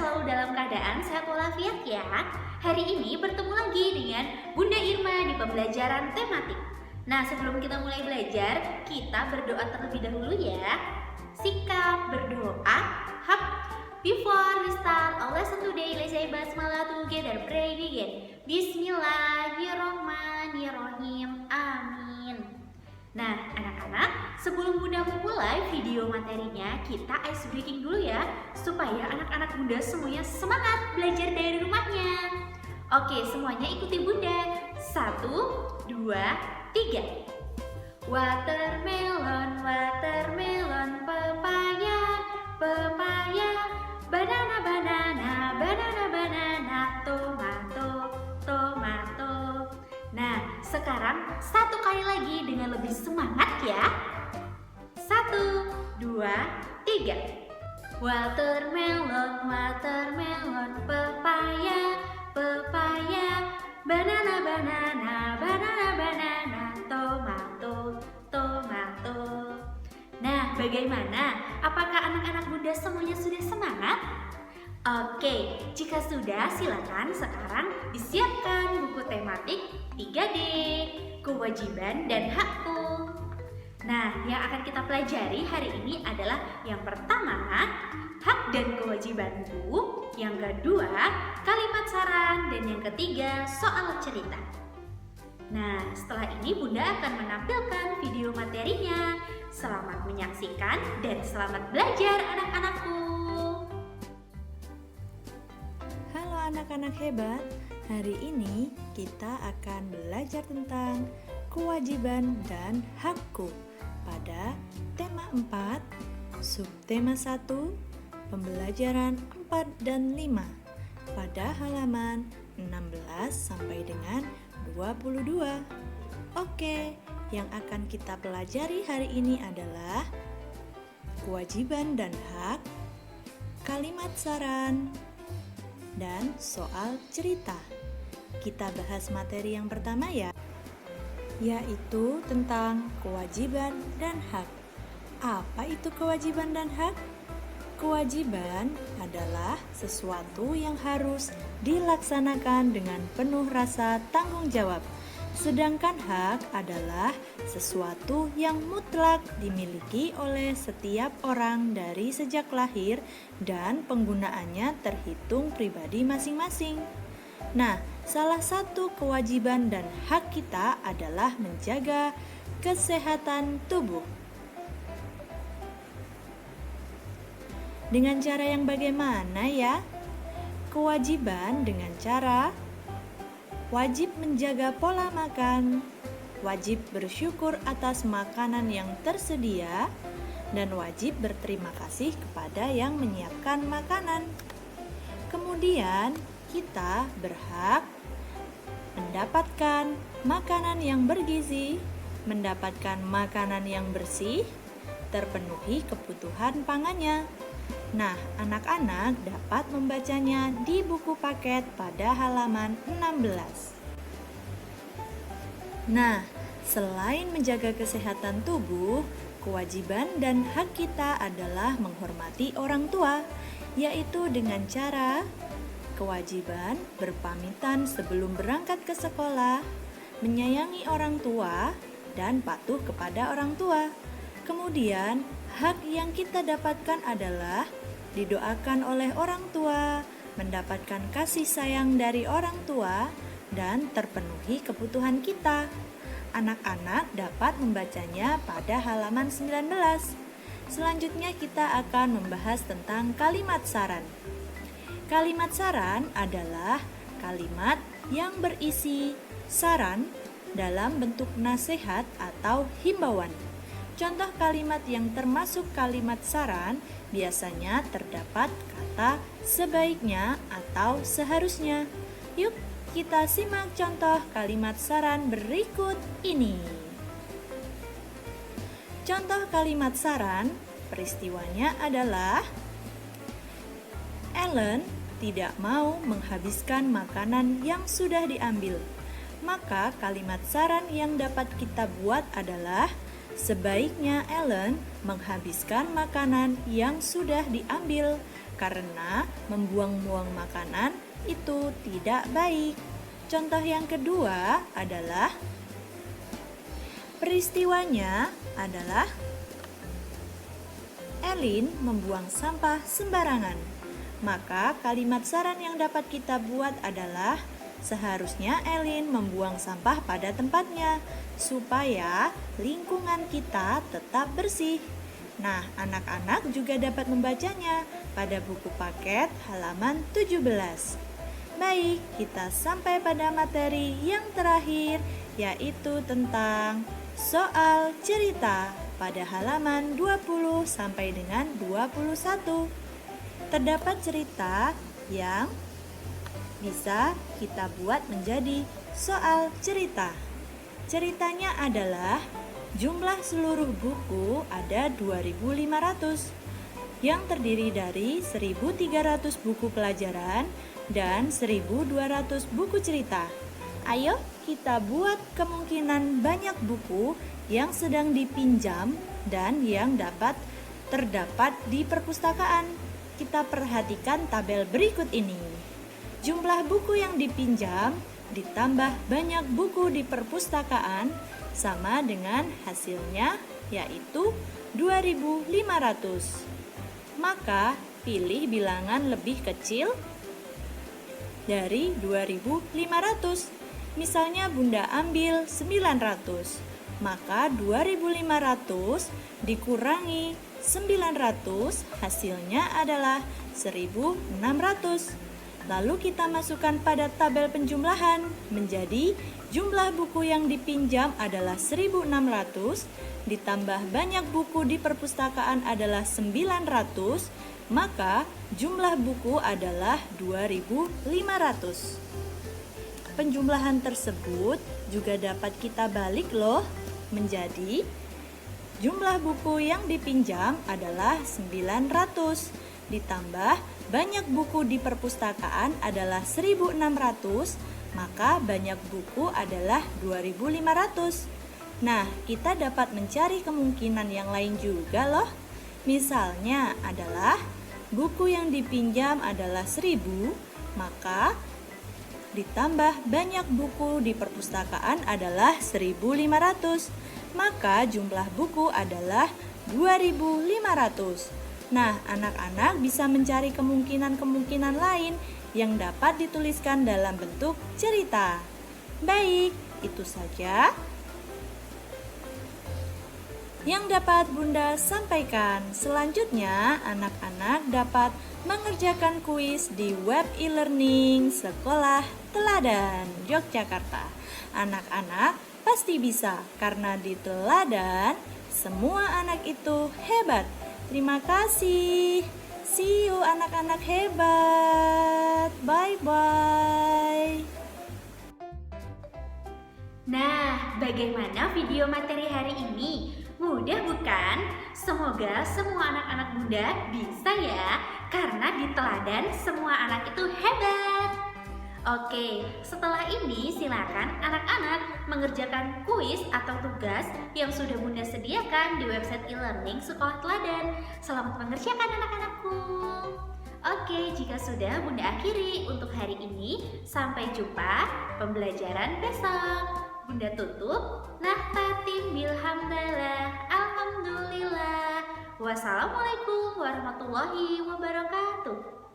selalu dalam keadaan sehat walafiat ya. Hari ini bertemu lagi dengan Bunda Irma di pembelajaran tematik. Nah, sebelum kita mulai belajar, kita berdoa terlebih dahulu ya. Sikap berdoa. Before we start our lesson today, let's say basmalah together, pray begin. Bismillahirrohmanirrohim. Amin. Nah, anak-anak, sebelum Bunda memulai video materinya, kita ice breaking dulu ya, supaya anak-anak Bunda semuanya semangat belajar dari rumahnya. Oke, semuanya ikuti Bunda. 1, 2, 3. Watermelon, watermelon, pepaya, pepaya, banana, banana, banana, banana, tomato, tomato. Nah, sekarang satu kali lagi dengan lebih semangat ya. 1, 2, 3. Watermelon, watermelon, pepaya, pepaya, banana, banana, banana, banana, tomato, tomato. Nah, bagaimana? Apakah anak-anak Bunda semuanya sudah semangat? Oke, jika sudah silakan sekarang disiapkan buku tematik 3D, kewajiban dan hakku. Nah, yang akan kita pelajari hari ini adalah yang pertama, hak dan kewajibanku, yang kedua, kalimat saran, dan yang ketiga, soal cerita. Nah, setelah ini Bunda akan menampilkan video materinya. Selamat menyaksikan dan selamat belajar anak-anakku. Halo anak-anak hebat, hari ini kita akan belajar tentang kewajiban dan hakku pada tema 4, subtema 1, pembelajaran 4 dan 5 pada halaman 16 sampai dengan 22. Oke, yang akan kita pelajari hari ini adalah kewajiban dan hak, kalimat saran, dan soal cerita. Kita bahas materi yang pertama ya, yaitu tentang kewajiban dan hak. Apa itu kewajiban dan hak? Kewajiban adalah sesuatu yang harus dilaksanakan dengan penuh rasa tanggung jawab. Sedangkan hak adalah sesuatu yang mutlak dimiliki oleh setiap orang dari sejak lahir dan penggunaannya terhitung pribadi masing-masing. Nah, salah satu kewajiban dan hak kita adalah menjaga kesehatan tubuh. Dengan cara yang bagaimana ya? Kewajiban dengan cara wajib menjaga pola makan, wajib bersyukur atas makanan yang tersedia, dan wajib berterima kasih kepada yang menyiapkan makanan. Kemudian, kita berhak mendapatkan makanan yang bergizi, mendapatkan makanan yang bersih, terpenuhi kebutuhan pangannya. Nah, anak-anak dapat membacanya di buku paket pada halaman 16. Nah, selain menjaga kesehatan tubuh, kewajiban dan hak kita adalah menghormati orang tua, yaitu dengan cara kewajiban berpamitan sebelum berangkat ke sekolah, menyayangi orang tua, dan patuh kepada orang tua. Kemudian, hak yang kita dapatkan adalah didoakan oleh orang tua, mendapatkan kasih sayang dari orang tua, dan terpenuhi kebutuhan kita. Anak-anak dapat membacanya pada halaman 19. Selanjutnya kita akan membahas tentang kalimat saran. Kalimat saran adalah kalimat yang berisi saran dalam bentuk nasihat atau himbauan. Contoh kalimat yang termasuk kalimat saran biasanya terdapat kata sebaiknya atau seharusnya. Yuk kita simak contoh kalimat saran berikut ini. Contoh kalimat saran, peristiwanya adalah Ellen tidak mau menghabiskan makanan yang sudah diambil. Maka kalimat saran yang dapat kita buat adalah sebaiknya Ellen menghabiskan makanan yang sudah diambil karena membuang-buang makanan itu tidak baik. Contoh yang kedua adalah peristiwanya adalah Elin membuang sampah sembarangan. Maka kalimat saran yang dapat kita buat adalah seharusnya Elin membuang sampah pada tempatnya supaya lingkungan kita tetap bersih. Nah, anak-anak juga dapat membacanya pada buku paket halaman 17. Baik, kita sampai pada materi yang terakhir, yaitu tentang soal cerita pada halaman 20 sampai dengan 21. Terdapat cerita yang bisa kita buat menjadi soal cerita. Ceritanya adalah jumlah seluruh buku ada 2.500 yang terdiri dari 1.300 buku pelajaran dan 1.200 buku cerita. Ayo kita buat kemungkinan banyak buku yang sedang dipinjam dan yang terdapat di perpustakaan. Kita perhatikan tabel berikut ini. Jumlah buku yang dipinjam ditambah banyak buku di perpustakaan sama dengan hasilnya, yaitu 2.500. Maka pilih bilangan lebih kecil dari 2.500. Misalnya Bunda ambil 900. Maka 2.500 dikurangi 900 hasilnya adalah 1.600. Lalu kita masukkan pada tabel penjumlahan menjadi jumlah buku yang dipinjam adalah 1.600 ditambah banyak buku di perpustakaan adalah 900, maka jumlah buku adalah 2.500. Penjumlahan tersebut juga dapat kita balik loh menjadi jumlah buku yang dipinjam adalah 900 ditambah banyak buku di perpustakaan adalah 1.600, maka banyak buku adalah 2.500. Nah, kita dapat mencari kemungkinan yang lain juga loh. Misalnya adalah buku yang dipinjam adalah 1.000, maka ditambah banyak buku di perpustakaan adalah 1.500, maka jumlah buku adalah 2.500. Nah, anak-anak bisa mencari kemungkinan-kemungkinan lain yang dapat dituliskan dalam bentuk cerita. Baik, itu saja yang dapat Bunda sampaikan. Selanjutnya, anak-anak dapat mengerjakan kuis di web e-learning Sekolah Teladan Yogyakarta. Anak-anak pasti bisa karena di Teladan semua anak itu hebat. Terima kasih. See you anak-anak hebat. Bye-bye. Nah, bagaimana video materi hari ini? Mudah bukan? Semoga semua anak-anak Bunda bisa ya, karena di Teladan semua anak itu hebat. Oke, setelah ini silakan anak-anak mengerjakan kuis atau tugas yang sudah Bunda sediakan di website e-learning Sekolah Teladan. Selamat mengerjakan anak-anakku. Oke, jika sudah Bunda akhiri untuk hari ini. Sampai jumpa pembelajaran besok. Bunda tutup. Nahtatim bilhamdalah. Alhamdulillah. Wassalamualaikum warahmatullahi wabarakatuh.